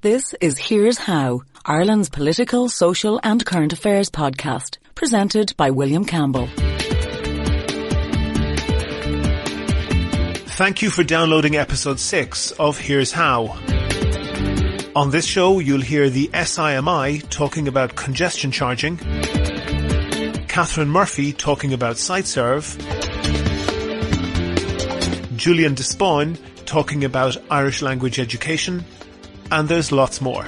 This is Here's How, Ireland's political, social and current affairs podcast, presented by William Campbell. Thank you for downloading episode 6 of Here's How. On this show, you'll hear the SIMI talking about congestion charging, Catherine Murphy talking about SiteServe, Julian de Spáinn talking about Irish language education, and there's lots more.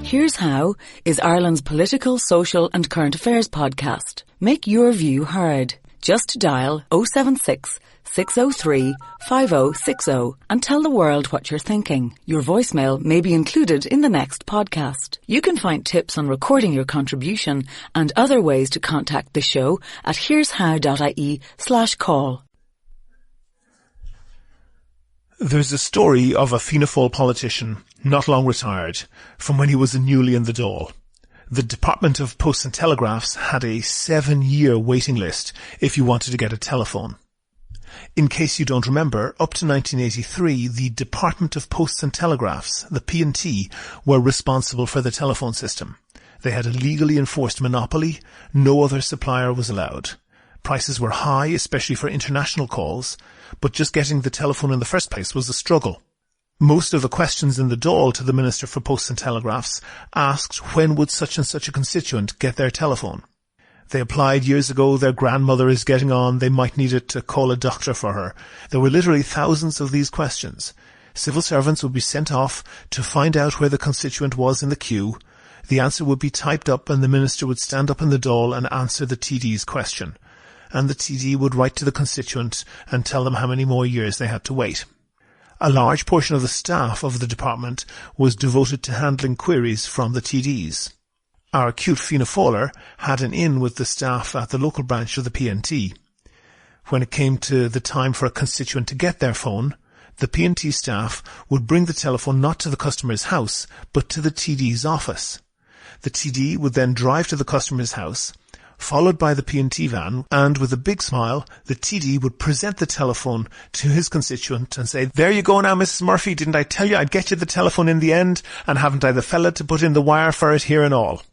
Here's How is Ireland's political, social and current affairs podcast. Make your view heard. Just dial 076 603 5060 and tell the world what you're thinking. Your voicemail may be included in the next podcast. You can find tips on recording your contribution and other ways to contact the show at here'show.ie/call. There's a story of a Fianna Fáil politician, not long retired, from when he was a newly in the Dáil. The Department of Posts and Telegraphs had a 7-year waiting list if you wanted to get a telephone. In case you don't remember, up to 1983, the Department of Posts and Telegraphs, the P&T, were responsible for the telephone system. They had a legally enforced monopoly. No other supplier was allowed. Prices were high, especially for international calls, but just getting the telephone in the first place was a struggle. Most of the questions in the Dáil to the Minister for Posts and Telegraphs asked when would such and such a constituent get their telephone. They applied years ago, their grandmother is getting on, they might need it to call a doctor for her. There were literally thousands of these questions. Civil servants would be sent off to find out where the constituent was in the queue. The answer would be typed up and the Minister would stand up in the Dáil and answer the TD's question. And the TD would write to the constituent and tell them how many more years they had to wait. A large portion of the staff of the department was devoted to handling queries from the TDs. Our acute Fianna Fáiler had an in with the staff at the local branch of the P&T. When it came to the time for a constituent to get their phone, the P&T staff would bring the telephone not to the customer's house, but to the TD's office. The TD would then drive to the customer's house, followed by the P&T van, and with a big smile, the TD would present the telephone to his constituent and say, "There you go now, Mrs. Murphy, didn't I tell you I'd get you the telephone in the end, and haven't I the fella to put in the wire for it here and all?"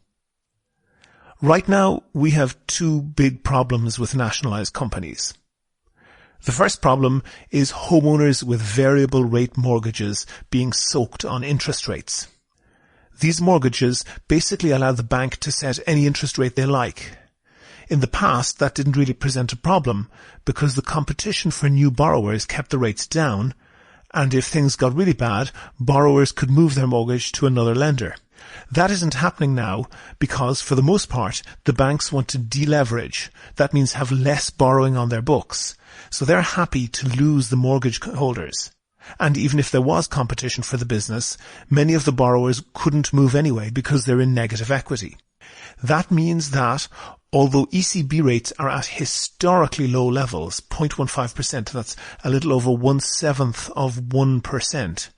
Right now, we have two big problems with nationalised companies. The first problem is homeowners with variable rate mortgages being soaked on interest rates. These mortgages basically allow the bank to set any interest rate they like. In the past, that didn't really present a problem because the competition for new borrowers kept the rates down, and if things got really bad, borrowers could move their mortgage to another lender. That isn't happening now because, for the most part, the banks want to deleverage. That means have less borrowing on their books. So they're happy to lose the mortgage holders. And even if there was competition for the business, many of the borrowers couldn't move anyway because they're in negative equity. That means that, although ECB rates are at historically low levels, 0.15%, that's a little over 1/7 of 1%,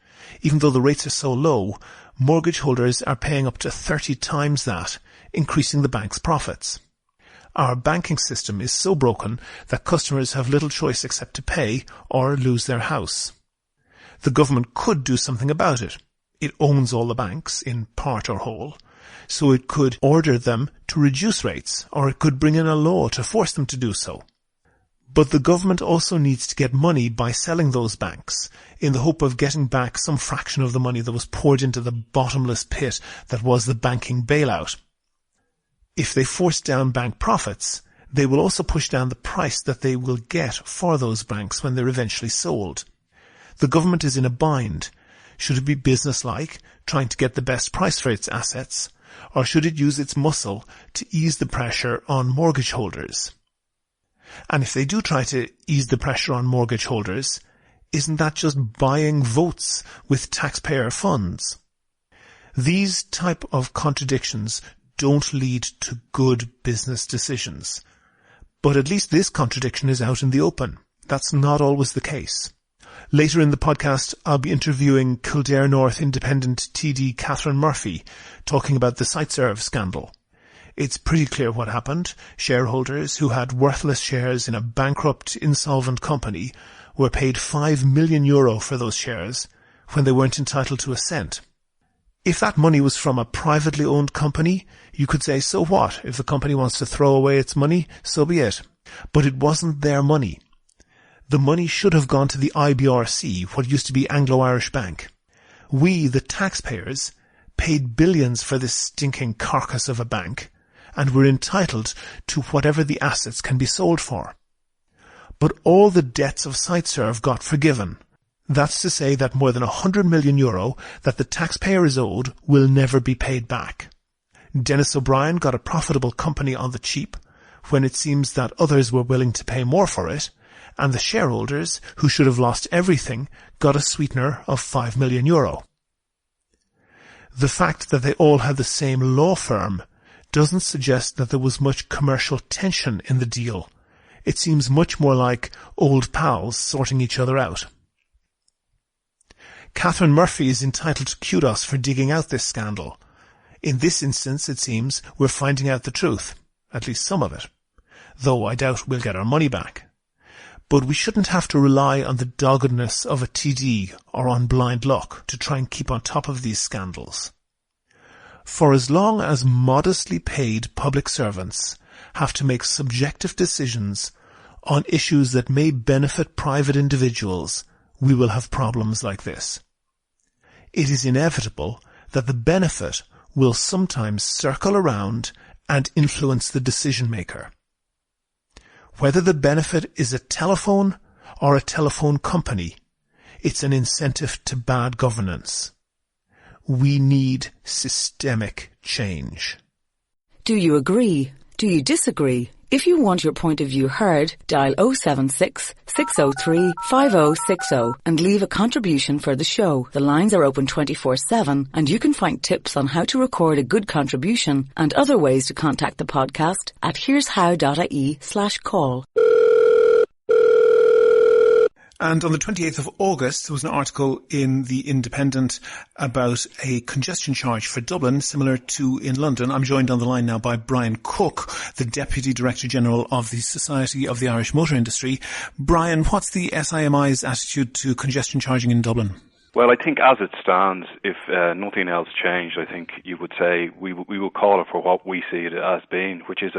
even though the rates are so low, mortgage holders are paying up to 30 times that, increasing the bank's profits. Our banking system is so broken that customers have little choice except to pay or lose their house. The government could do something about it. It owns all the banks, in part or whole. So it could order them to reduce rates, or it could bring in a law to force them to do so. But the government also needs to get money by selling those banks, in the hope of getting back some fraction of the money that was poured into the bottomless pit that was the banking bailout. If they force down bank profits, they will also push down the price that they will get for those banks when they're eventually sold. The government is in a bind. Should it be businesslike, trying to get the best price for its assets, or should it use its muscle to ease the pressure on mortgage holders? And if they do try to ease the pressure on mortgage holders, isn't that just buying votes with taxpayer funds? These type of contradictions don't lead to good business decisions. But at least this contradiction is out in the open. That's not always the case. Later in the podcast, I'll be interviewing Kildare North Independent TD Catherine Murphy, talking about the SiteServe scandal. It's pretty clear what happened. Shareholders who had worthless shares in a bankrupt, insolvent company were paid €5 million for those shares when they weren't entitled to a cent. If that money was from a privately owned company, you could say, so what? If the company wants to throw away its money, so be it. But it wasn't their money. The money should have gone to the IBRC, what used to be Anglo-Irish Bank. We, the taxpayers, paid billions for this stinking carcass of a bank, and we're entitled to whatever the assets can be sold for. But all the debts of Sightserve got forgiven. That's to say that more than €100 million that the taxpayer is owed will never be paid back. Dennis O'Brien got a profitable company on the cheap, when it seems that others were willing to pay more for it, and the shareholders, who should have lost everything, got a sweetener of €5 million. The fact that they all had the same law firm doesn't suggest that there was much commercial tension in the deal. It seems much more like old pals sorting each other out. Catherine Murphy is entitled to kudos for digging out this scandal. In this instance, it seems, we're finding out the truth, at least some of it, though I doubt we'll get our money back. But we shouldn't have to rely on the doggedness of a TD or on blind luck to try and keep on top of these scandals. For as long as modestly paid public servants have to make subjective decisions on issues that may benefit private individuals, we will have problems like this. It is inevitable that the benefit will sometimes circle around and influence the decision maker. Whether the benefit is a telephone or a telephone company, it's an incentive to bad governance. We need systemic change. Do you agree? Do you disagree? If you want your point of view heard, dial 076 603 5060 and leave a contribution for the show. The lines are open 24/7 and you can find tips on how to record a good contribution and other ways to contact the podcast at here'show.ie/call. And on the 28th of August, there was an article in The Independent about a congestion charge for Dublin, similar to in London. I'm joined on the line now by Brian Cooke, the Deputy Director General of the Society of the Irish Motor Industry. Brian, what's the SIMI's attitude to congestion charging in Dublin? Well, I think as it stands, if nothing else changed, I think you would say we will call it for what we see it as being, which is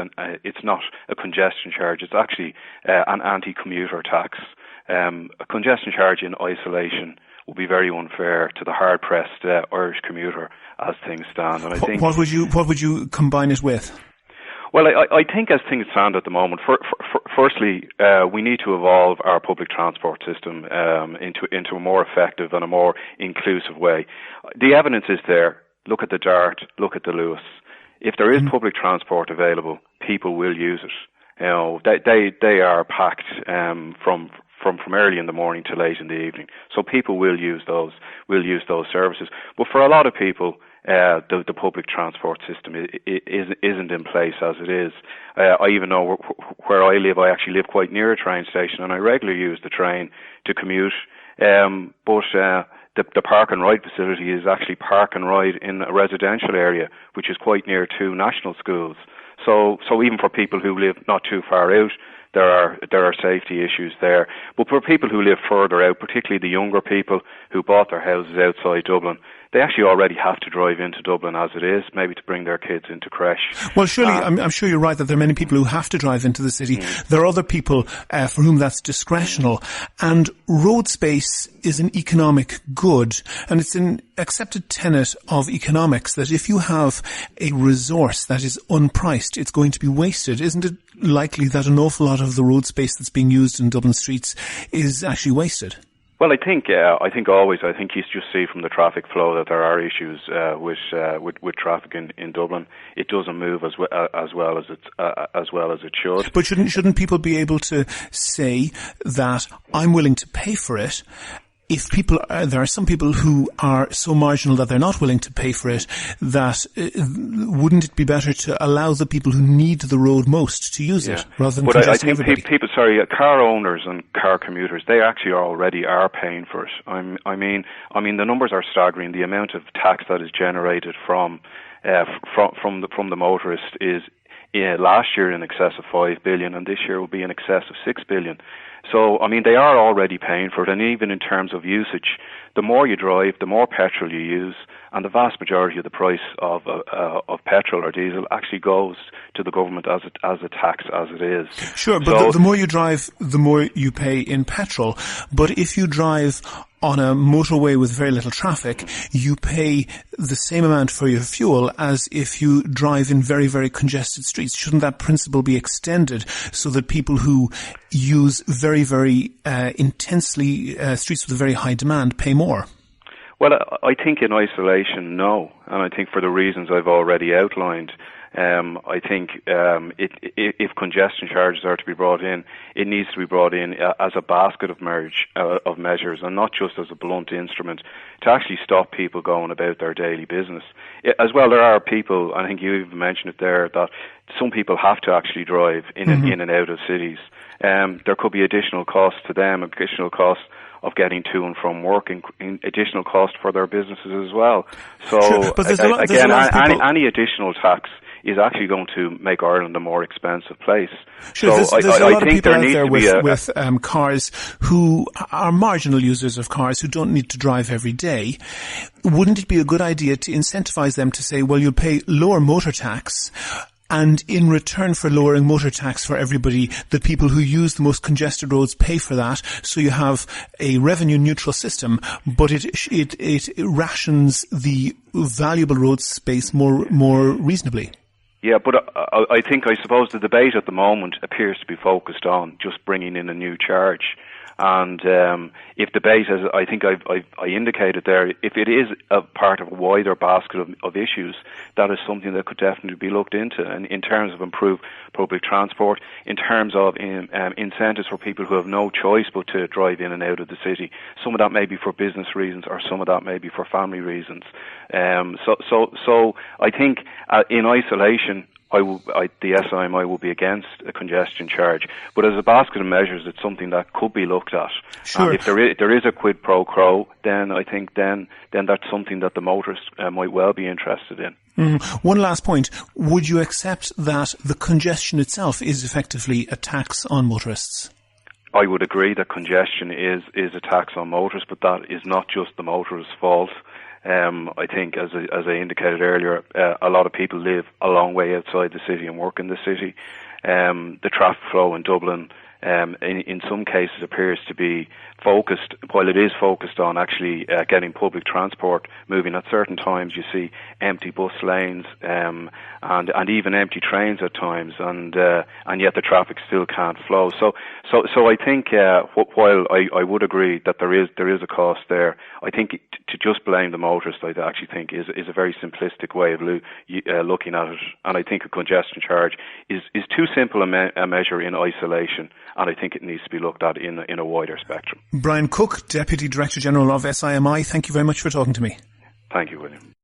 it's not a congestion charge. It's actually an anti-commuter tax. A congestion charge in isolation will be very unfair to the hard-pressed Irish commuter as things stand. And I think what would you combine it with? Well, I think as things stand at the moment, firstly, we need to evolve our public transport system into a more effective and a more inclusive way. The evidence is there. Look at the Dart. Look at the Lewis. If there is public transport available, people will use it. You know, they are packed from early in the morning to late in the evening. So people will use those services. But for a lot of people, the public transport system isn't in place as it is. I even know where I live. I actually live quite near a train station, and I regularly use the train to commute. But the park and ride facility is actually park and ride in a residential area, which is quite near two national schools. So even for people who live not too far out, there are safety issues there. But for people who live further out, particularly the younger people who bought their houses outside Dublin, they actually already have to drive into Dublin as it is, maybe to bring their kids into creche. Well, surely, I'm sure you're right that there are many people who have to drive into the city. There are other people for whom that's discretional. And road space is an economic good, and it's an accepted tenet of economics that if you have a resource that is unpriced, it's going to be wasted. Isn't it likely that an awful lot of the road space that's being used in Dublin streets is actually wasted? Well, I think you just see from the traffic flow that there are issues with traffic in Dublin. It doesn't move as well as it should. But shouldn't people be able to say that I'm willing to pay for it? If there are some people who are so marginal that they're not willing to pay for it, that wouldn't it be better to allow the people who need the road most to use it rather than congesting everybody? Car owners and car commuters, they actually already are paying for it. I mean, the numbers are staggering. The amount of tax that is generated from the motorist is last year in excess of 5 billion, and this year will be in excess of 6 billion. So, I mean, they are already paying for it, and even in terms of usage, the more you drive, the more petrol you use, and the vast majority of the price of petrol or diesel actually goes to the government as a tax as it is. Sure, but the more you drive, the more you pay in petrol. But if you drive on a motorway with very little traffic, you pay the same amount for your fuel as if you drive in very, very congested streets. Shouldn't that principle be extended so that people who use very, very intensely streets with a very high demand pay more? Well, I think in isolation, no. And I think for the reasons I've already outlined, I think if congestion charges are to be brought in, it needs to be brought in as a basket of measures, and not just as a blunt instrument to actually stop people going about their daily business. As well, there are people, I think you even mentioned it there, that some people have to actually drive in and out of cities. There could be additional costs to them, additional costs of getting to and from work, in additional cost for their businesses as well. So, sure, but any additional tax is actually going to make Ireland a more expensive place. Sure, so there's a lot of people out there with cars who are marginal users of cars who don't need to drive every day. Wouldn't it be a good idea to incentivize them to say, well, you'll pay lower motor tax, and in return for lowering motor tax for everybody, the people who use the most congested roads pay for that. So you have a revenue neutral system, but it rations the valuable road space more reasonably. Yeah, but I suppose the debate at the moment appears to be focused on just bringing in a new charge. And if debate, as I think I indicated there, if it is a part of a wider basket of issues, that is something that could definitely be looked into. And in terms of improved public transport, in terms of incentives for people who have no choice but to drive in and out of the city. Some of that may be for business reasons, or some of that may be for family reasons. So I think in isolation, the SIMI will be against a congestion charge, but as a basket of measures, it's something that could be looked at. Sure. And if there is a quid pro quo, then I think then that's something that the motorists might well be interested in. One last point: would you accept that the congestion itself is effectively a tax on motorists? I would agree that congestion is a tax on motorists, but that is not just the motorist's fault. I think, as I indicated earlier, a lot of people live a long way outside the city and work in the city. The traffic flow in Dublin, in some cases, appears to be focused, while it is focused on actually getting public transport moving. At certain times, you see empty bus lanes and even empty trains at times, and yet the traffic still can't flow. So I think while I would agree that there is a cost there, I think to just blame the motorist, I actually think is a very simplistic way of looking at it. And I think a congestion charge is too simple a measure in isolation, and I think it needs to be looked at in a wider spectrum. Brian Cooke, Deputy Director General of SIMI, thank you very much for talking to me. Thank you, William.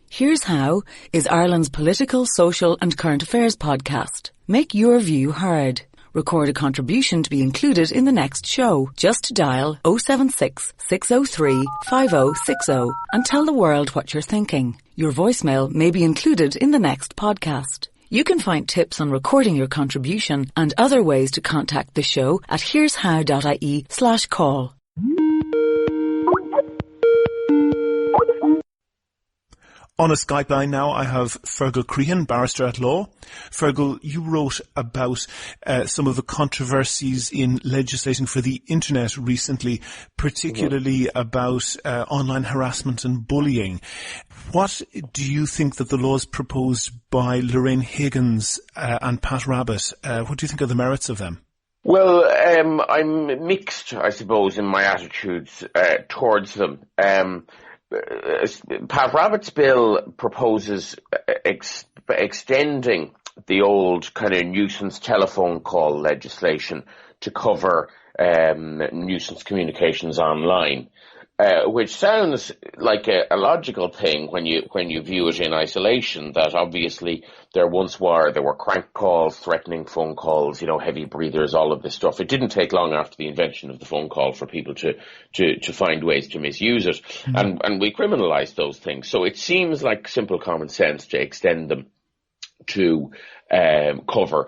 Here's How is Ireland's political, social and current affairs podcast. Make your view heard. Record a contribution to be included in the next show. Just dial 076 603 5060 and tell the world what you're thinking. Your voicemail may be included in the next podcast. You can find tips on recording your contribution and other ways to contact the show at here'show.ie/call. On a Skype line now, I have Fergal Crehan, barrister at law. Fergal, you wrote about some of the controversies in legislating for the internet recently, particularly about online harassment and bullying. What do you think that the laws proposed by Lorraine Higgins and Pat Rabbitt, what do you think are the merits of them? Well, I'm mixed, I suppose, in my attitudes towards them. Pat Rabbitt's bill proposes extending the old kind of nuisance telephone call legislation to cover nuisance communications online, which sounds like a logical thing when you view it in isolation. That obviously there were crank calls, threatening phone calls, heavy breathers, all of this stuff. It didn't take long after the invention of the phone call for people to find ways to misuse it, and we criminalised those things. So it seems like simple common sense to extend them to cover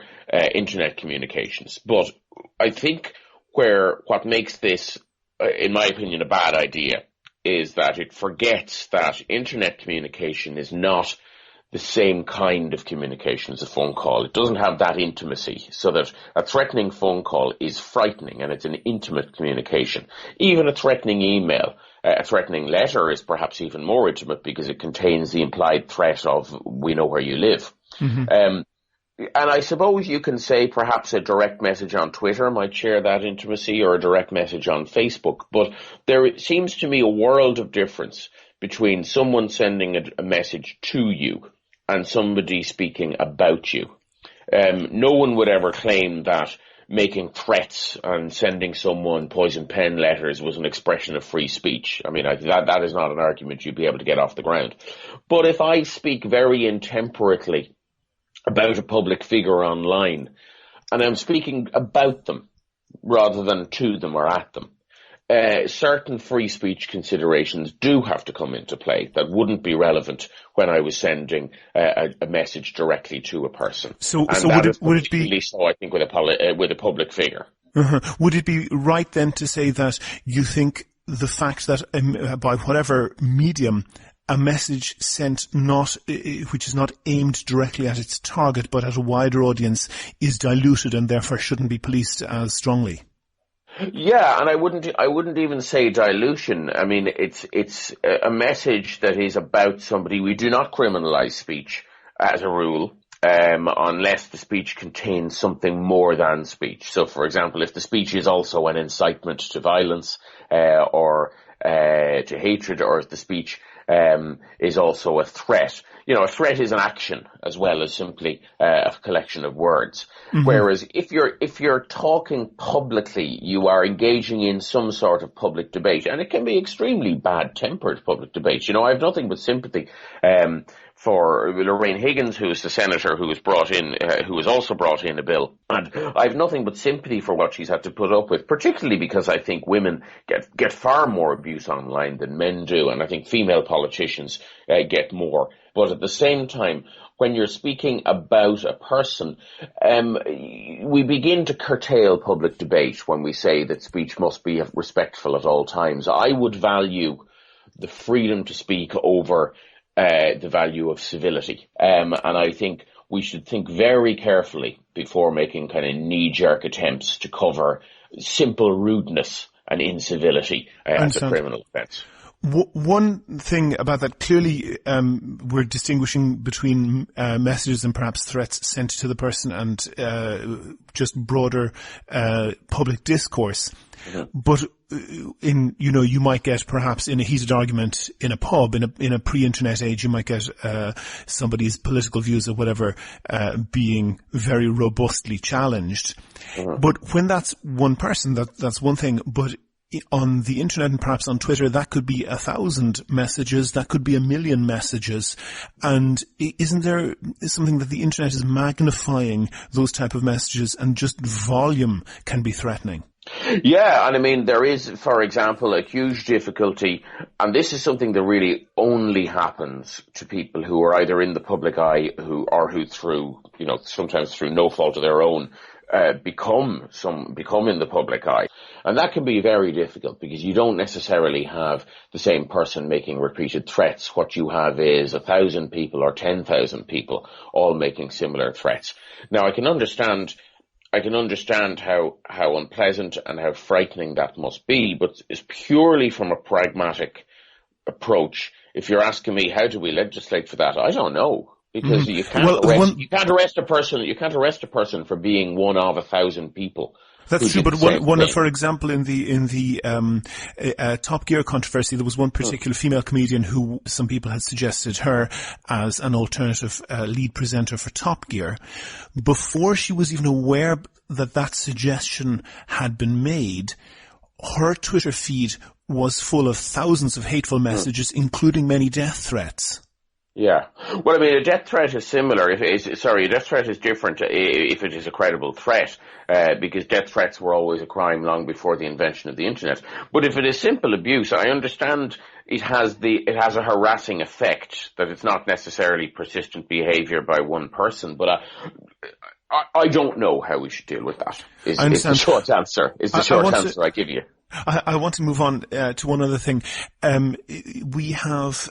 internet communications. But I think what makes this, in my opinion, a bad idea is that it forgets that internet communication is not the same kind of communication as a phone call. It doesn't have that intimacy, so that a threatening phone call is frightening and it's an intimate communication. Even a threatening email, a threatening letter is perhaps even more intimate because it contains the implied threat of, we know where you live. Mm-hmm. And I suppose you can say perhaps a direct message on Twitter might share that intimacy, or a direct message on Facebook, but there seems to me a world of difference between someone sending a message to you and somebody speaking about you. No one would ever claim that making threats and sending someone poison pen letters was an expression of free speech. I mean, that is not an argument you'd be able to get off the ground. But if I speak very intemperately about a public figure online, and I'm speaking about them rather than to them or at them, certain free speech considerations do have to come into play that wouldn't be relevant when I was sending a message directly to a person. So would it be so? I think with a public figure, would it be right then to say that you think the fact that by whatever medium a message sent which is not aimed directly at its target but at a wider audience is diluted and therefore shouldn't be policed as strongly? Yeah, and I wouldn't even say dilution. I mean, it's a message that is about somebody. We do not criminalize speech as a rule, unless the speech contains something more than speech. So, for example, if the speech is also an incitement to violence, or to hatred, or if the speech is also a threat. You know, a threat is an action as well as simply a collection of words. Mm-hmm. Whereas if you're talking publicly, you are engaging in some sort of public debate, and it can be extremely bad-tempered public debate. You know, I have nothing but sympathy for Lorraine Higgins, who is the senator who was also brought in a bill, and I have nothing but sympathy for what she's had to put up with, particularly because I think women get far more abuse online than men do, and I think female politicians get more. But at the same time, when you're speaking about a person, we begin to curtail public debate when we say that speech must be respectful at all times. I would value the freedom to speak over the value of civility. And I think we should think very carefully before making kind of knee-jerk attempts to cover simple rudeness and incivility as a criminal offence. One thing about that, clearly we're distinguishing between messages and perhaps threats sent to the person and just broader public discourse. Mm-hmm. But you might get perhaps in a heated argument in a pub, in a pre-internet age, you might get somebody's political views or whatever being very robustly challenged. Mm-hmm. But when that's one person, that's one thing. But on the internet and perhaps on Twitter, that could be 1,000 messages, that could be 1,000,000 messages. And isn't there something that the internet is magnifying those type of messages, and just volume can be threatening? Yeah, and I mean, there is, for example, a huge difficulty, and this is something that really only happens to people who are either in the public eye who through, sometimes through no fault of their own, become in the public eye. And that can be very difficult because you don't necessarily have the same person making repeated threats. What you have is 1,000 people or 10,000 people all making similar threats. Now, I can understand how unpleasant and how frightening that must be, but it's purely from a pragmatic approach. If you're asking me, how do we legislate for that? I don't know. Because you can't arrest a person for being one of 1,000 people. That's true, but one, for example, in the Top Gear controversy, there was one particular female comedian who some people had suggested her as an alternative lead presenter for Top Gear. Before she was even aware that suggestion had been made, her Twitter feed was full of thousands of hateful messages, including many death threats. Yeah. Well, I mean, a death threat is similar. A death threat is different if it is a credible threat, because death threats were always a crime long before the invention of the internet. But if it is simple abuse, I understand it has a harassing effect, that it's not necessarily persistent behavior by one person. But I don't know how we should deal with that. Is the short answer. I give you. I want to move on to one other thing. We have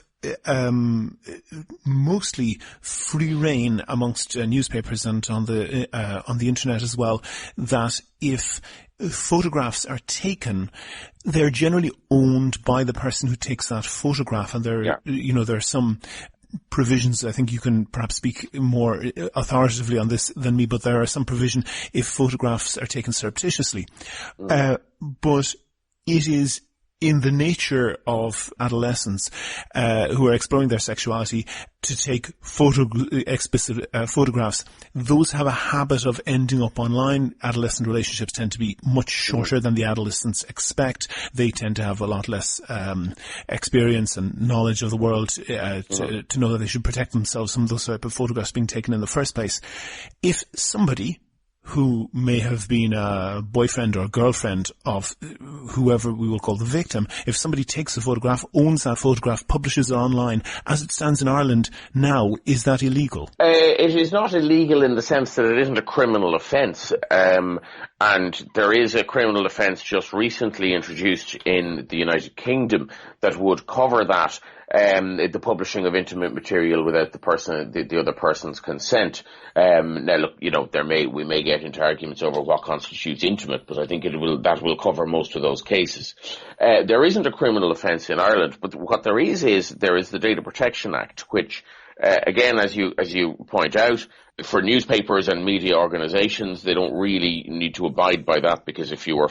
mostly free rein amongst newspapers and on the internet as well, that if photographs are taken, they're generally owned by the person who takes that photograph, and there are some provisions. I think you can perhaps speak more authoritatively on this than me, but there are some provision if photographs are taken surreptitiously. But it is in the nature of adolescents who are exploring their sexuality to take explicit photographs. Those have a habit of ending up online. Adolescent relationships tend to be much shorter than the adolescents expect. They tend to have a lot less experience and knowledge of the world to know that they should protect themselves from those type of photographs being taken in the first place. If somebody who may have been a boyfriend or girlfriend of whoever we will call the victim, if somebody takes a photograph, owns that photograph, publishes it online, as it stands in Ireland now, is that illegal? It is not illegal in the sense that it isn't a criminal offence. And there is a criminal offence just recently introduced in the United Kingdom that would cover that. The publishing of intimate material without the other person's consent. Now, look, we may get into arguments over what constitutes intimate, but I think that will cover most of those cases. There isn't a criminal offence in Ireland, but what there is the Data Protection Act, which, again, as you point out, for newspapers and media organisations, they don't really need to abide by that, because if you were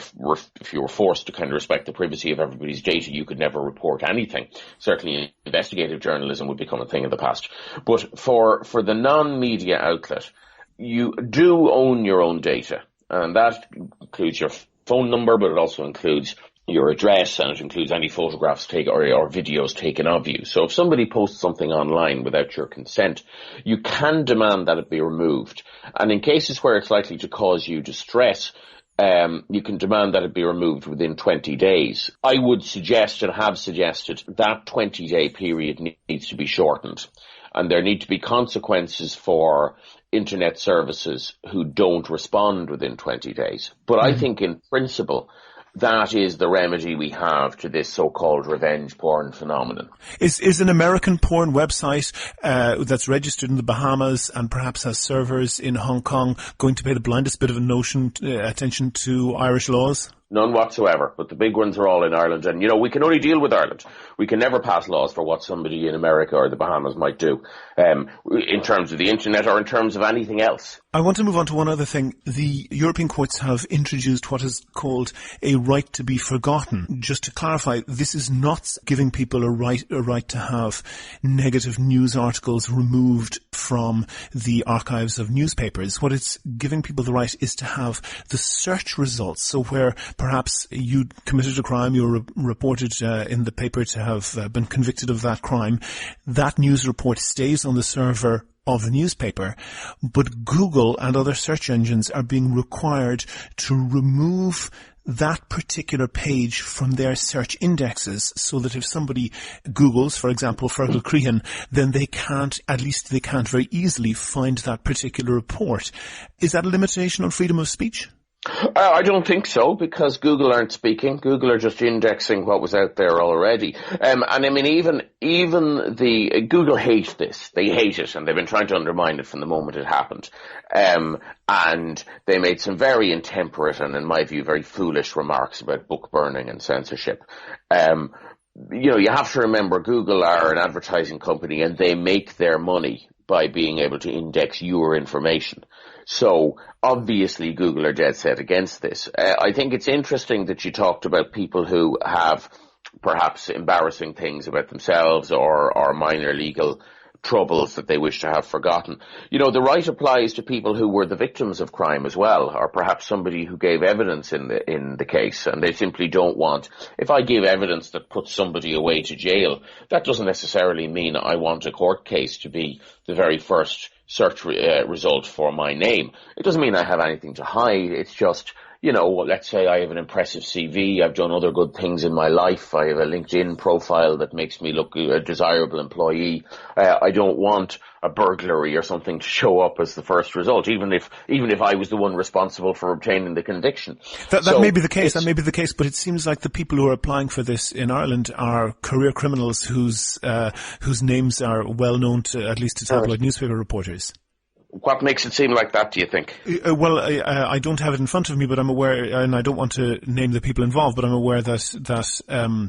forced to kind of respect the privacy of everybody's data, you could never report anything. Certainly, investigative journalism would become a thing of the past. But for the non-media outlet, you do own your own data, and that includes your phone number, but it also includes your address, and it includes any photographs taken or videos taken of you. So if somebody posts something online without your consent, you can demand that it be removed. And in cases where it's likely to cause you distress, you can demand that it be removed within 20 days. I would suggest and have suggested that 20-day period needs to be shortened. And there need to be consequences for internet services who don't respond within 20 days. But I think in principle, that is the remedy we have to this so-called revenge porn phenomenon. Is an American porn website that's registered in the Bahamas and perhaps has servers in Hong Kong going to pay the blindest bit of attention to Irish laws? None whatsoever, but the big ones are all in Ireland. And, we can only deal with Ireland. We can never pass laws for what somebody in America or the Bahamas might do, in terms of the internet or in terms of anything else. I want to move on to one other thing. The European courts have introduced what is called a right to be forgotten. Just to clarify, this is not giving people a right to have negative news articles removed from the archives of newspapers. What it's giving people the right is to have the search results. So where perhaps you committed a crime, you were reported in the paper to have been convicted of that crime, that news report stays on the server of the newspaper, but Google and other search engines are being required to remove that particular page from their search indexes, so that if somebody Googles, for example, Fergal Crehan, then they can't very easily find that particular report. Is that a limitation on freedom of speech? I don't think so, because Google aren't speaking. Google are just indexing what was out there already. And I mean, even the Google hate this. They hate it, and they've been trying to undermine it from the moment it happened. And they made some very intemperate and, in my view, very foolish remarks about book burning and censorship. You have to remember Google are an advertising company, and they make their money by being able to index your information. So obviously Google are dead set against this. I think it's interesting that you talked about people who have perhaps embarrassing things about themselves or minor legal troubles that they wish to have forgotten. The right applies to people who were the victims of crime as well, or perhaps somebody who gave evidence in the case, and they simply don't want. If I give evidence that puts somebody away to jail, that doesn't necessarily mean I want a court case to be the very first search result for my name. It doesn't mean I have anything to hide. It's just, let's say I have an impressive CV, I've done other good things in my life, I have a LinkedIn profile that makes me look a desirable employee. I don't want a burglary or something to show up as the first result, even if I was the one responsible for obtaining the conviction. That may be the case. That may be the case, but it seems like the people who are applying for this in Ireland are career criminals whose names are well known to at least to tabloid newspaper reporters. What makes it seem like that, do you think? Well, I don't have it in front of me, but I'm aware, and I don't want to name the people involved, but I'm aware that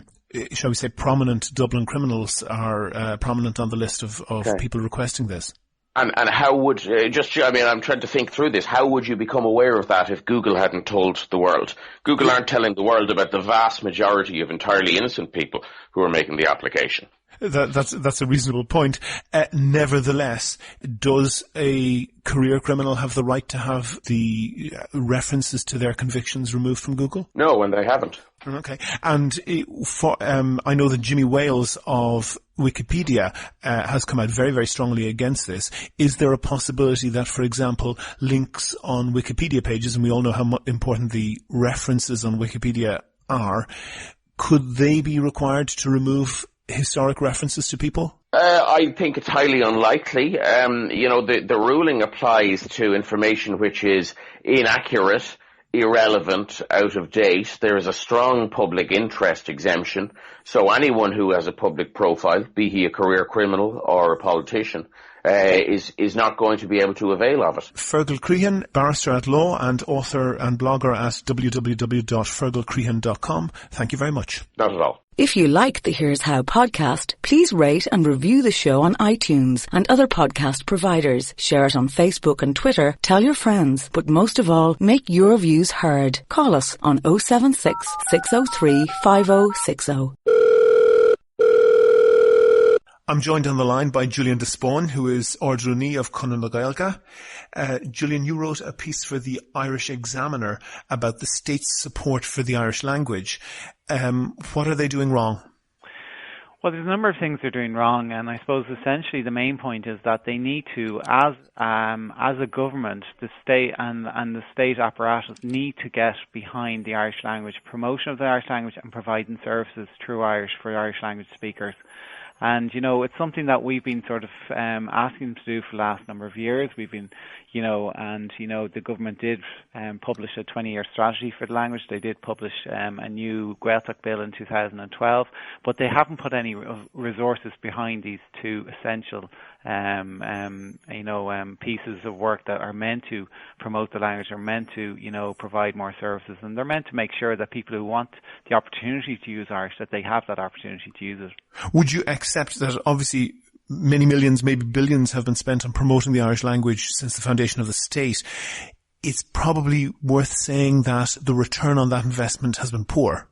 shall we say, prominent Dublin criminals are prominent on the list of people requesting this. And how would, I'm trying to think through this, how would you become aware of that if Google hadn't told the world? Google aren't telling the world about the vast majority of entirely innocent people who are making the application. That's a reasonable point. Nevertheless, does a career criminal have the right to have the references to their convictions removed from Google? No, and they haven't. Okay. And I know that Jimmy Wales of Wikipedia has come out very, very strongly against this. Is there a possibility that, for example, links on Wikipedia pages, and we all know how important the references on Wikipedia are, could they be required to remove historic references to people? I think it's highly unlikely. The ruling applies to information which is inaccurate, irrelevant, out of date. There is a strong public interest exemption. So anyone who has a public profile, be he a career criminal or a politician, is not going to be able to avail of it. Fergal Crehan, barrister at law and author and blogger at www.fergalcrehan.com. Thank you very much. Not at all. If you like the Here's How podcast, please rate and review the show on iTunes and other podcast providers. Share it on Facebook and Twitter. Tell your friends. But most of all, make your views heard. Call us on 076 603 5060. I'm joined on the line by Julian de Spáinn, who is Rúnaí of Conradh Gaelige. Julian, you wrote a piece for the Irish Examiner about the state's support for the Irish language. What are they doing wrong? Well, there's a number of things they're doing wrong, and I suppose essentially the main point is that they need to, as a government, the state and the state apparatus need to get behind the Irish language, promotion of the Irish language, and providing services through Irish for Irish language speakers. And, it's something that we've been sort of asking them to do for the last number of years. We've been, the government did publish a 20-year strategy for the language. They did publish a new Gaelige bill in 2012, but they haven't put any resources behind these two essential pieces of work that are meant to promote the language, are meant to, provide more services, and they're meant to make sure that people who want the opportunity to use Irish, that they have that opportunity to use it. Would you accept that obviously many millions, maybe billions have been spent on promoting the Irish language since the foundation of the state? It's probably worth saying that the return on that investment has been poor.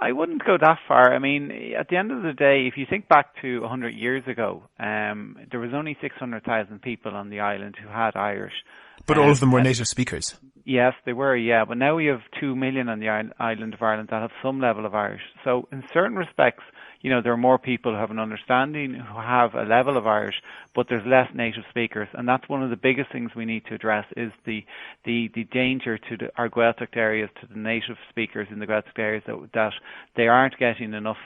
I wouldn't go that far. I mean, at the end of the day, if you think back to 100 years ago, there was only 600,000 people on the island who had Irish. But all of them were native speakers. Yes, they were, yeah. But now we have 2 million on the island of Ireland that have some level of Irish. So in certain respects, there are more people who have an understanding, who have a level of Irish, but there's less native speakers. And that's one of the biggest things we need to address is the danger to our Gaelic areas, to the native speakers in the Gaelic areas, that they aren't getting enough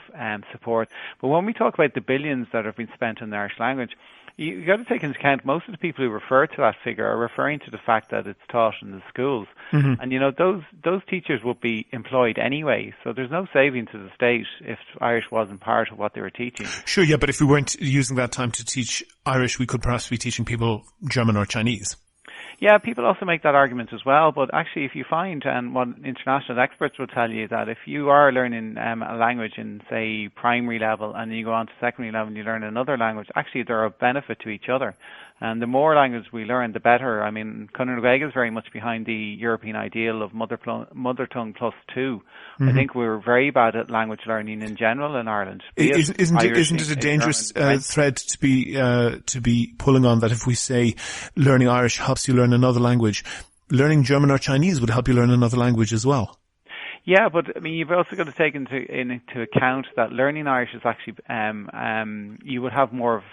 support. But when we talk about the billions that have been spent on the Irish language, you got to take into account most of the people who refer to that figure are referring to the fact that it's taught in the schools. Mm-hmm. And, those teachers would be employed anyway. So there's no saving to the state if Irish wasn't part of what they were teaching. Sure, yeah, but if we weren't using that time to teach Irish, we could perhaps be teaching people German or Chinese. Yeah, people also make that argument as well, but actually if you find, and what international experts will tell you, that if you are learning a language in, say, primary level, and you go on to secondary level and you learn another language, actually they're a benefit to each other. And the more language we learn, the better. I mean, Conradh Gaelige is very much behind the European ideal of mother tongue plus two. Mm-hmm. I think we're very bad at language learning in general in Ireland. Isn't it a dangerous thread to be pulling on, that if we say learning Irish helps you learn another language, learning German or Chinese would help you learn another language as well? Yeah, but I mean, you've also got to take into account that learning Irish is actually you would have more of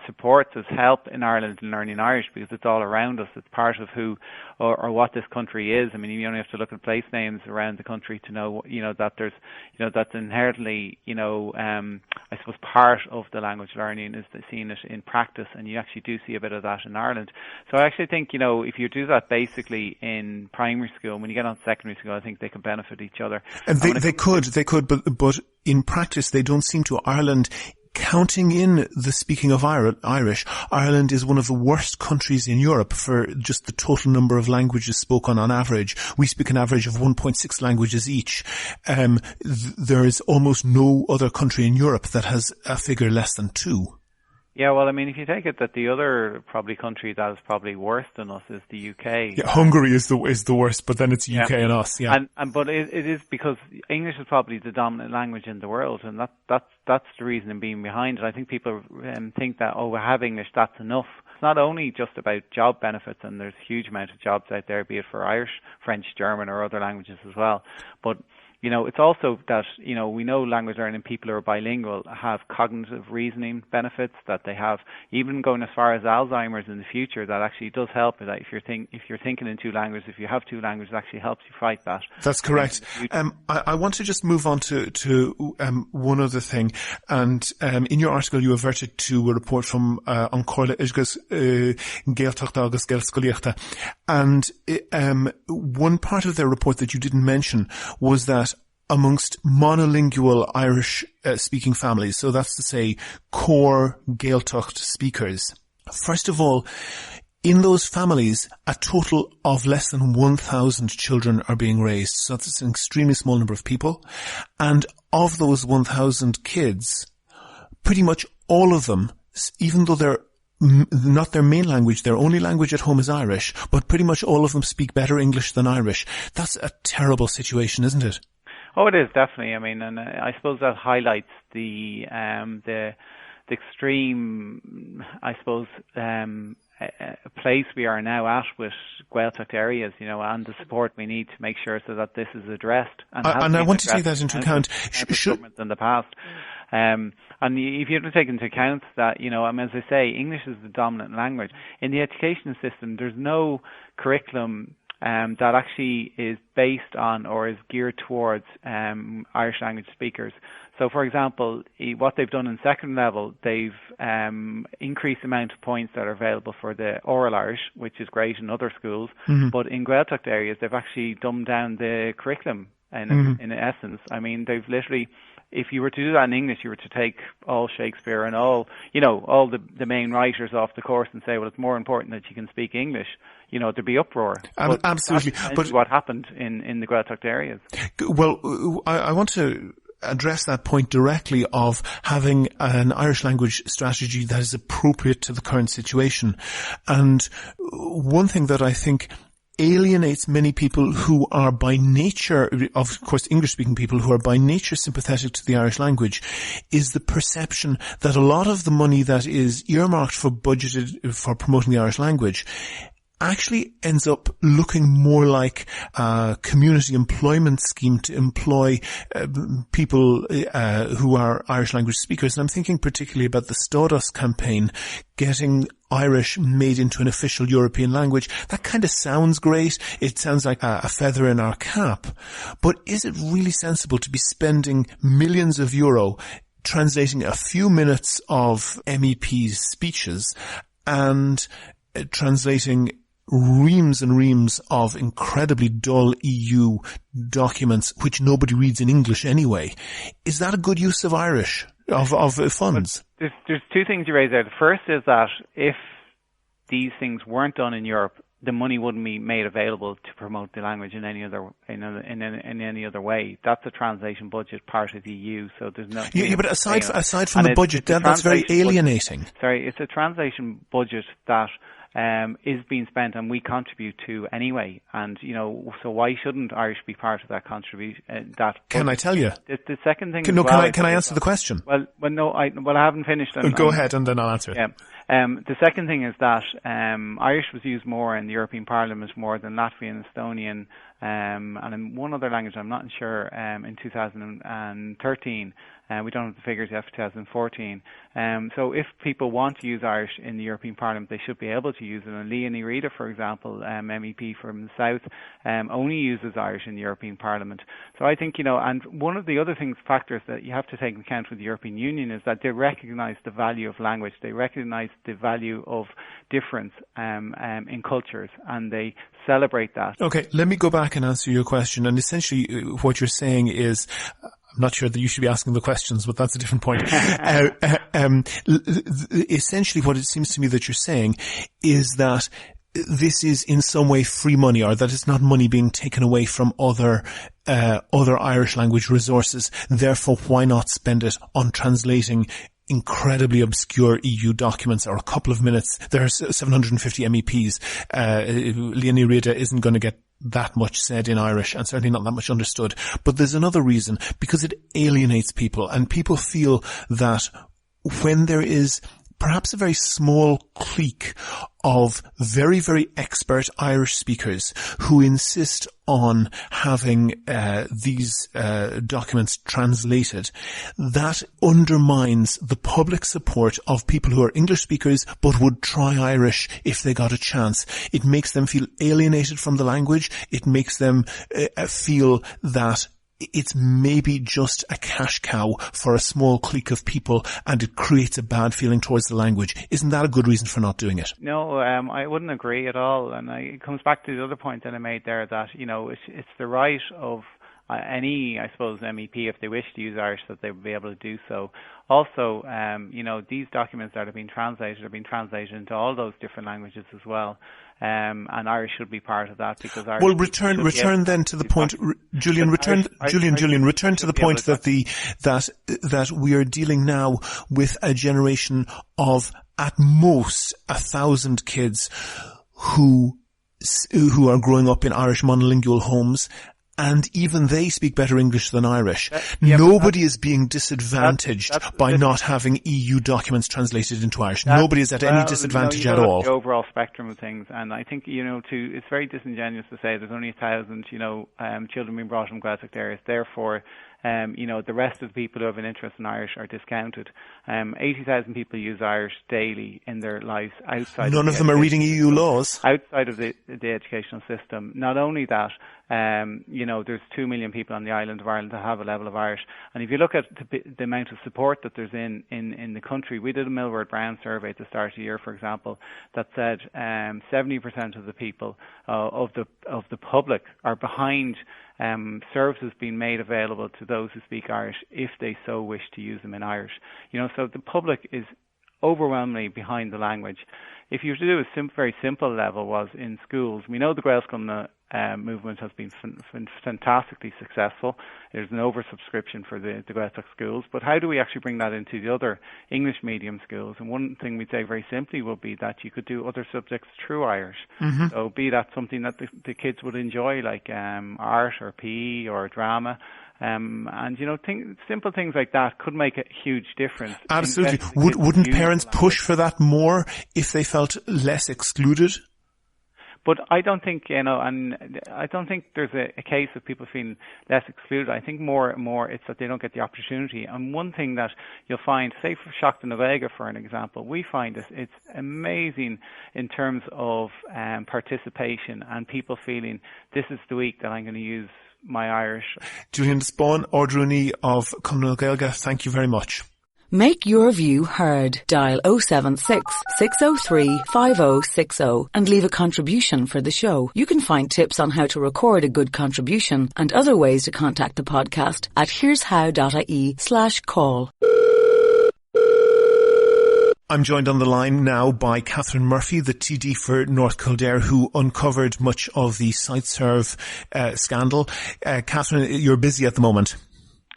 support as help in Ireland in learning Irish, because it's all around us. It's part of who or what this country is. I mean, you only have to look at place names around the country to know, that there's, that's inherently, I suppose part of the language learning is seeing it in practice, and you actually do see a bit of that in Ireland. So I actually think, if you do that basically in primary school, and when you get on to secondary school, I think they can benefit each other. And they could, but in practice they don't seem to. Ireland, counting in the speaking of Irish, Ireland is one of the worst countries in Europe for just the total number of languages spoken on average. We speak an average of 1.6 languages each. There is almost no other country in Europe that has a figure less than 2. Yeah, well, I mean, if you take it that the other probably country that is probably worse than us is the UK. Yeah, Hungary is the worst, but then it's UK and us. Yeah, but it is because English is probably the dominant language in the world, and that's the reason in being behind it. I think people think that we have English, that's enough. It's not only just about job benefits, and there's a huge amount of jobs out there, be it for Irish, French, German, or other languages as well, but it's also that, we know language learning people who are bilingual have cognitive reasoning benefits, that they have, even going as far as Alzheimer's in the future, that actually does help. That if you're thinking in 2 languages, if you have 2 languages, it actually helps you fight that. That's correct. I want to just move on to one other thing. And in your article, you averted to a report from An Comhairle Uisgeas Gaeltachta agus Gael Scoileachta. And one part of their report that you didn't mention was that amongst monolingual Irish speaking families, so that's to say core Gaeltacht speakers, first of all, in those families, a total of less than 1,000 children are being raised. So that's an extremely small number of people. And of those 1,000 kids, pretty much all of them, even though they're not their main language, their only language at home is Irish, but pretty much all of them speak better English than Irish. That's a terrible situation, isn't it? Oh, it is, definitely. I mean, and I suppose that highlights the extreme, I suppose, place we are now at with Gaeltacht areas, and the support we need to make sure so that this is addressed. And I want to take that into account. In the past. And if you have to take into account that, as I say, English is the dominant language. In the education system, there's no curriculum that actually is based on or is geared towards Irish language speakers. So, for example, what they've done in second level, they've increased the amount of points that are available for the oral Irish, which is great in other schools. Mm-hmm. But in Gaeltacht areas, they've actually dumbed down the curriculum in essence. I mean, they've literally, if you were to do that in English, you were to take all Shakespeare and all the main writers off the course and say, well, it's more important that you can speak English. There'd be uproar. Absolutely. But what happened in the Gaeltacht areas? Well, I want to address that point directly of having an Irish language strategy that is appropriate to the current situation. And one thing that I think alienates many people who are by nature, of course English-speaking people who are by nature sympathetic to the Irish language, is the perception that a lot of the money that is earmarked for budgeted for promoting the Irish language actually ends up looking more like a community employment scheme to employ people who are Irish language speakers. And I'm thinking particularly about the Stardust campaign, getting Irish made into an official European language. That kind of sounds great. It sounds like a feather in our cap. But is it really sensible to be spending millions of euro translating a few minutes of MEPs' speeches and translating reams and reams of incredibly dull EU documents which nobody reads in English anyway? Is that a good use of Irish, of funds? There's 2 things you raise there. The first is that if these things weren't done in Europe, the money wouldn't be made available to promote the language in any other way. That's a translation budget part of the EU, so there's no. Yeah, but aside from the budget, that's very alienating. It's a translation budget that is being spent and we contribute to anyway, and so why shouldn't Irish be part of that contribution? Can I tell you? The second thing. Can I answer the question? Well, no, I haven't finished. Go ahead, and then I'll answer it. Yeah. The second thing is that Irish was used more in the European Parliament more than Latvian, Estonian, and in one other language, I'm not sure, in 2013. We don't have the figures yet for 2014. So if people want to use Irish in the European Parliament, they should be able to use it. And Leonie Reida, for example, MEP from the South, only uses Irish in the European Parliament. So I think, and one of the other factors that you have to take into account with the European Union is that they recognise the value of language. They recognise the value of difference in cultures, and they celebrate that. Okay, let me go back and answer your question. And essentially what you're saying is, I'm not sure that you should be asking the questions, but that's a different point. Essentially what it seems to me that you're saying is that this is in some way free money, or that it's not money being taken away from other Irish language resources. Therefore, why not spend it on translating incredibly obscure EU documents, or a couple of minutes? There are 750 MEPs. Leonie Reida isn't going to get that much said in Irish, and certainly not that much understood. But there's another reason, because it alienates people, and people feel that when there is perhaps a very small clique of very, very expert Irish speakers who insist on having these documents translated, that undermines the public support of people who are English speakers but would try Irish if they got a chance. It makes them feel alienated from the language. It makes them feel that it's maybe just a cash cow for a small clique of people, and it creates a bad feeling towards the language. Isn't that a good reason for not doing it? No, I wouldn't agree at all. And it comes back to the other point that I made there, that, it's the right of any, I suppose, MEP, if they wish to use Irish, that they would be able to do so. Also, these documents that have been translated into all those different languages as well. And Irish should be part of that, because Irish. Well, return then to the point, Julian. Return to the point that we are dealing now with a generation of at most 1,000 kids who are growing up in Irish monolingual homes. And even they speak better English than Irish. Nobody is being disadvantaged by not having EU documents translated into Irish. Nobody is at any disadvantage at all. The overall spectrum of things, and I think it's very disingenuous to say there's only 1,000 children being brought from Gaelic areas. Therefore, the rest of the people who have an interest in Irish are discounted. 80,000 people use Irish daily in their lives outside. None of them are reading EU laws outside of the educational system. Not only that, there's 2 million people on the island of Ireland that have a level of Irish. And if you look at the amount of support that there's in the country, we did a Millward Brown survey at the start of the year, for example, that said 70% of the people of the public are behind services being made available to those who speak Irish if they so wish to use them in Irish. So the public is overwhelmingly behind the language. If you were to do a very simple level, was in schools. We know the Gaelscoill movement has been fantastically successful. There's an oversubscription for the Gaelic schools, but how do we actually bring that into the other English medium schools? And one thing we'd say very simply would be that you could do other subjects through Irish. Mm-hmm. So be that something that the kids would enjoy, like art or PE or drama. Simple things like that could make a huge difference. Absolutely. Wouldn't parents push for that more if they felt less excluded? But I don't think, and I don't think there's a case of people feeling less excluded. I think more it's that they don't get the opportunity. And one thing that you'll find, say for Seachtain na Gaeilge, for an example, we find it's amazing in terms of participation and people feeling this is the week that I'm going to use my Irish. Julian Spáinn, Rúnaí of Conradh na Gaeilge, thank you very much. Make your view heard. Dial 076 603 5060 and leave a contribution for the show. You can find tips on how to record a good contribution and other ways to contact the podcast at here'show.ie/call. I'm joined on the line now by Catherine Murphy, the TD for North Kildare, who uncovered much of the SiteServe scandal. Catherine, you're busy at the moment.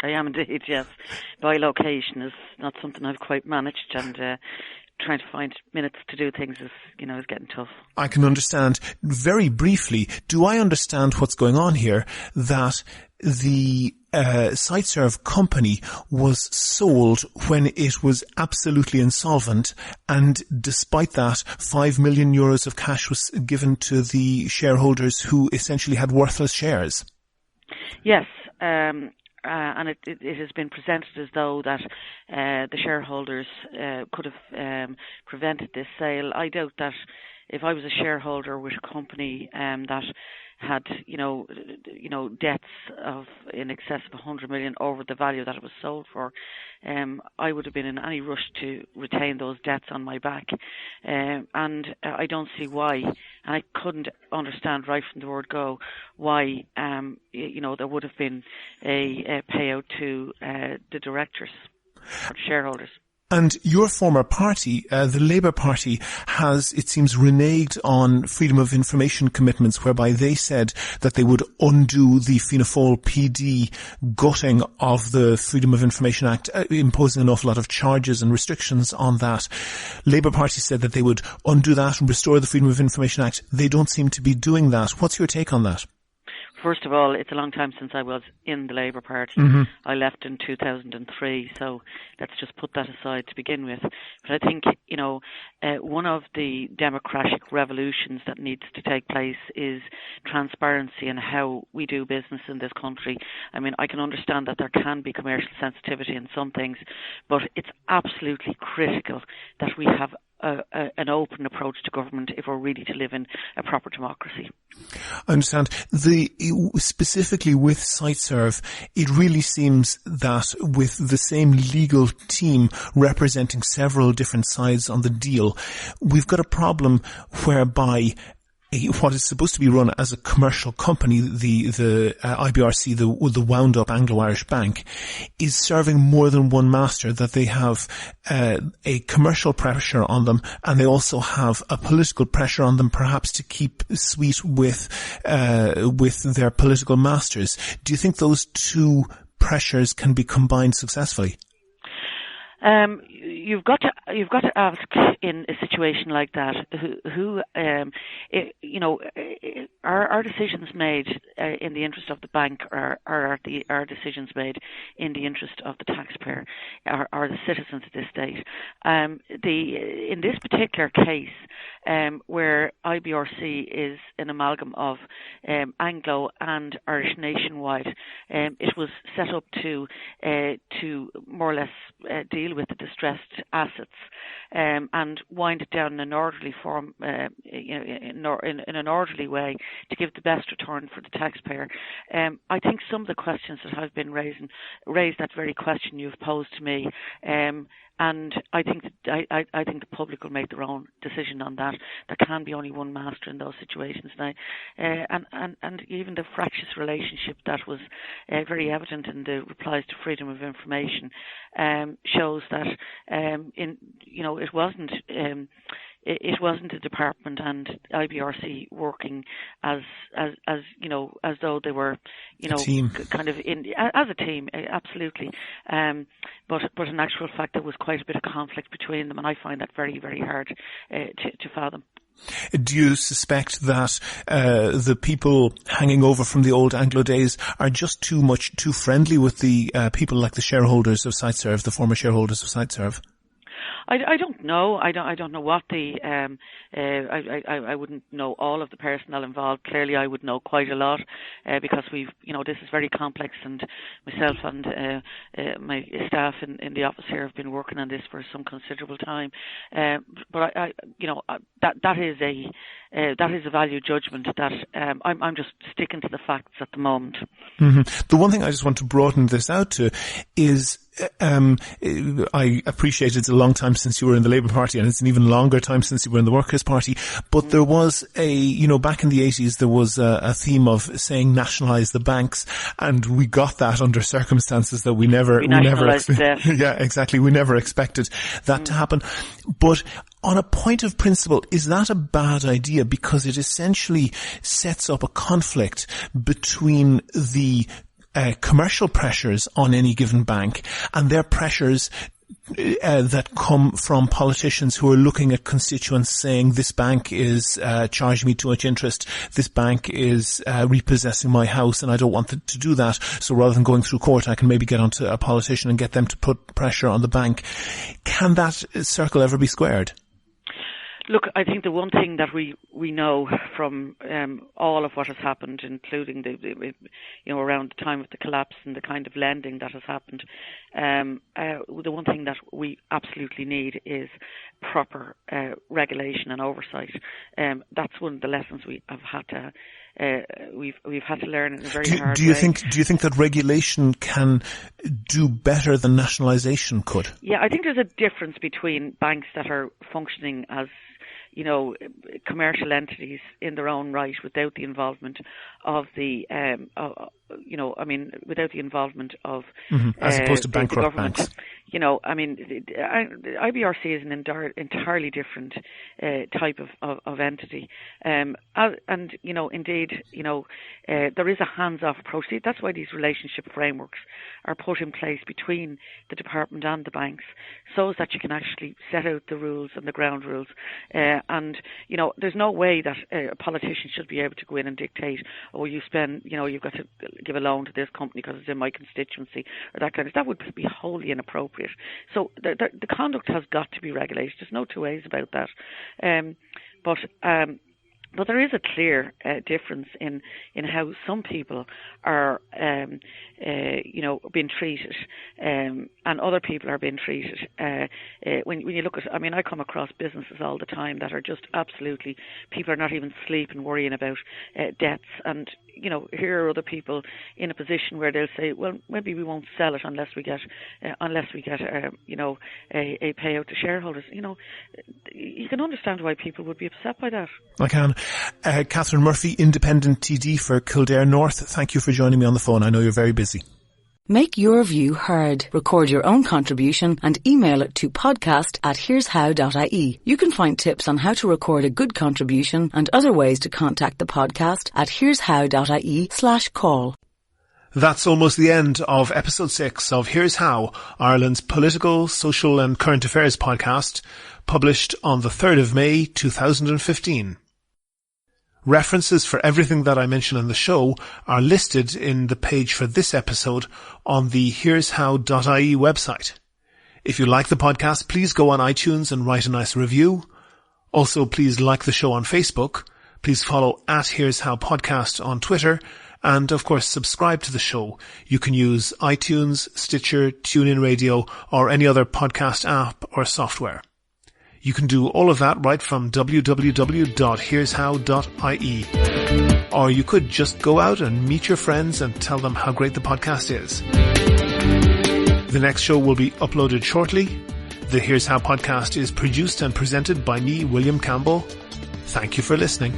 I am indeed, yes. Bilocation is not something I've quite managed, and trying to find minutes to do things is getting tough. I can understand. Very briefly, do I understand what's going on here, that the SiteServe company was sold when it was absolutely insolvent, and despite that, 5 million euros of cash was given to the shareholders who essentially had worthless shares. Yes, and it has been presented as though that the shareholders could have prevented this sale. I doubt that. If I was a shareholder with a company that had, debts of in excess of 100 million over the value that it was sold for, I would have been in any rush to retain those debts on my back. And I don't see why, and I couldn't understand right from the word go why, there would have been a payout to the directors or shareholders. And your former party, the Labour Party, has, it seems, reneged on freedom of information commitments, whereby they said that they would undo the Fianna Fáil PD gutting of the Freedom of Information Act, imposing an awful lot of charges and restrictions on that. Labour Party said that they would undo that and restore the Freedom of Information Act. They don't seem to be doing that. What's your take on that? First of all, it's a long time since I was in the Labour Party. Mm-hmm. I left in 2003, so let's just put that aside to begin with. But I think, one of the democratic revolutions that needs to take place is transparency in how we do business in this country. I mean, I can understand that there can be commercial sensitivity in some things, but it's absolutely critical that we have an open approach to government if we're really to live in a proper democracy. I understand. Specifically with SiteServe, it really seems that with the same legal team representing several different sides on the deal, we've got a problem whereby what is supposed to be run as a commercial company, the IBRC, the wound up Anglo-Irish bank, is serving more than one master, that they have a commercial pressure on them, and they also have a political pressure on them, perhaps to keep sweet with their political masters. Do you think those two pressures can be combined successfully? You've got to ask in a situation like that are decisions made in the interest of the bank, or are decisions made in the interest of the taxpayer, or the citizens of this state? In this particular case, where IBRC is an amalgam of Anglo and Irish Nationwide, it was set up to more or less deal with the distressed assets and wind it down in an orderly form, in an orderly way, to give the best return for the taxpayer. I think some of the questions that have been raised that very question you've posed to me, and I think the public will make their own decision on that. There can be only one master in those situations now, and even the fractious relationship that was very evident in the replies to freedom of information shows that it wasn't a department and IBRC working as though they were kind of as a team, absolutely. But in actual fact, there was quite a bit of conflict between them, and I find that very, very hard to fathom. Do you suspect that the people hanging over from the old Anglo days are just too friendly with the people like the shareholders of SiteServe, the former shareholders of SiteServe? I don't know. I don't know what the I wouldn't know all of the personnel involved. Clearly, I would know quite a lot because this is very complex, and myself and my staff in the office here have been working on this for some considerable time. But that is a value judgment that I'm just sticking to the facts at the moment. Mm-hmm. The one thing I just want to broaden this out to is I appreciate it's a long time since you were in the Labour Party, and it's an even longer time since you were in the Workers' Party, but there was back in the 80s, there was a theme of saying nationalise the banks, and we got that under circumstances that we never yeah, exactly. We never expected that to happen. But on a point of principle, is that a bad idea? Because it essentially sets up a conflict between the commercial pressures on any given bank and their pressures that come from politicians who are looking at constituents saying this bank is charging me too much interest, this bank is repossessing my house and I don't want to do that, so rather than going through court I can maybe get onto a politician and get them to put pressure on the bank. Can that circle ever be squared? Look, I think the one thing that we know from all of what has happened, including the around the time of the collapse and the kind of lending that has happened, the one thing that we absolutely need is proper regulation and oversight. That's one of the lessons we have had to. We've had to learn in a very hard way. Do you think that regulation can do better than nationalisation could? Yeah, I think there's a difference between banks that are functioning as commercial entities in their own right without the involvement of the without the involvement of as opposed to bankrupt banks. The IBRC is an entirely different type of entity, indeed, there is a hands-off approach. That's why these relationship frameworks are put in place between the department and the banks, so that you can actually set out the rules and the ground rules. There's no way that a politician should be able to go in and dictate, you've got to give a loan to this company because it's in my constituency, or that kind of stuff. That would be wholly inappropriate. So the conduct has got to be regulated. There's no two ways about that. But there is a clear difference in how some people are, being treated, and other people are being treated. When you look at, I come across businesses all the time that are just absolutely, people are not even sleeping, worrying about debts, and here are other people in a position where they'll say, well, maybe we won't sell it unless we get a payout to shareholders. You can understand why people would be upset by that. I can. Catherine Murphy, Independent TD for Kildare North, thank you for joining me on the phone. I know you're very busy. Make your view heard. Record your own contribution and email it to podcast@here'show.ie. You can find tips on how to record a good contribution and other ways to contact the podcast at here'show.ie/call. That's almost the end of episode 6 of Here's How, Ireland's political, social and current affairs podcast, published on the 3rd of May 2015. References for everything that I mention in the show are listed in the page for this episode on the here'show.ie website. If you like the podcast, please go on iTunes and write a nice review. Also, please like the show on Facebook. Please follow @Here'sHowPodcast on Twitter. And, of course, subscribe to the show. You can use iTunes, Stitcher, TuneIn Radio, or any other podcast app or software. You can do all of that right from www.here'show.ie. Or you could just go out and meet your friends and tell them how great the podcast is. The next show will be uploaded shortly. The Here's How podcast is produced and presented by me, William Campbell. Thank you for listening.